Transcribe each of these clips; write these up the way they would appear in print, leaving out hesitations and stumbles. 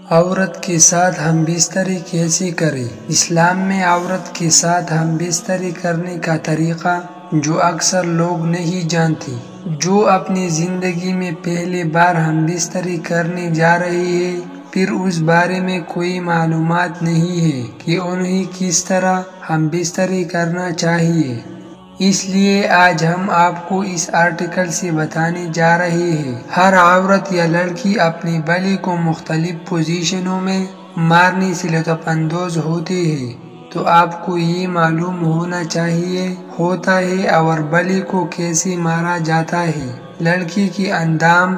عورت کے ساتھ ہم بستری کیسے کریں؟ اسلام میں عورت کے ساتھ ہم بستری کرنے کا طریقہ جو اکثر لوگ نہیں جانتے، جو اپنی زندگی میں پہلی بار ہم بستری کرنے جا رہے ہیں، پھر اس بارے میں کوئی معلومات نہیں ہے کہ انہیں کس طرح ہم بستری کرنا چاہیے۔ اس لیے آج ہم آپ کو اس آرٹیکل سے بتانے جا رہے ہیں۔ ہر عورت یا لڑکی اپنی بلی کو مختلف پوزیشنوں میں مارنے سے لطف اندوز ہوتے ہیں، تو آپ کو یہ معلوم ہونا چاہیے ہوتا ہے اور بلی کو کیسے مارا جاتا ہے۔ لڑکی کے اندام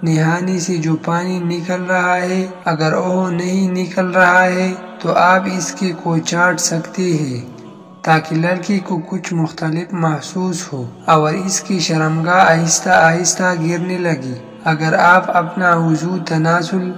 نہانے سے جو پانی نکل رہا ہے، اگر وہ نہیں نکل رہا ہے تو آپ اس کو چاٹ سکتے ہیں تاکہ لڑکی کو کچھ مختلف محسوس ہو اور اس کی شرمگاہ آہستہ آہستہ گرنے لگے۔ اگر آپ اپنا وضو تناسل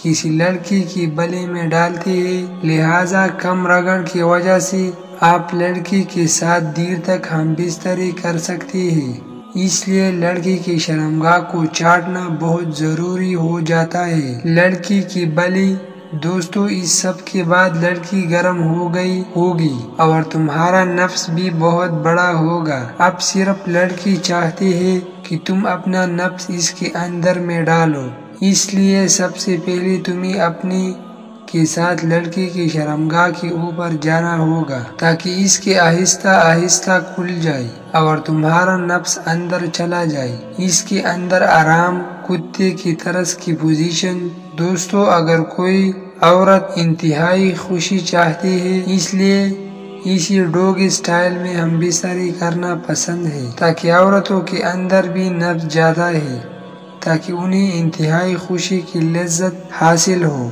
کسی لڑکی کی بلی میں ڈالتے ہیں، لہذا کم رگڑ کی وجہ سے آپ لڑکی کے ساتھ دیر تک ہم بستری کر سکتے ہیں، اس لیے لڑکی کی شرمگاہ کو چاٹنا بہت ضروری ہو جاتا ہے۔ لڑکی کی بلی دوستو، اس سب کے بعد لڑکی گرم ہو گئی ہوگی اور تمہارا نفس بھی بہت بڑا ہوگا۔ اب صرف لڑکی چاہتی ہے کہ تم اپنا نفس اس کے اندر میں ڈالو، اس لیے سب سے پہلے تمہیں اپنے کے ساتھ لڑکی کی شرمگاہ کے اوپر جانا ہوگا تاکہ اس کے آہستہ آہستہ کھل جائے اور تمہارا نفس اندر چلا جائے۔ اس کے اندر آرام کتے کی طرز کی پوزیشن۔ دوستو، اگر کوئی عورت انتہائی خوشی چاہتی ہے، اس لیے اسی ڈوگ اسٹائل میں ہم بستری کرنا پسند ہے تاکہ عورتوں کے اندر بھی نفس زیادہ ہے تاکہ انہیں انتہائی خوشی کی لذت حاصل ہو۔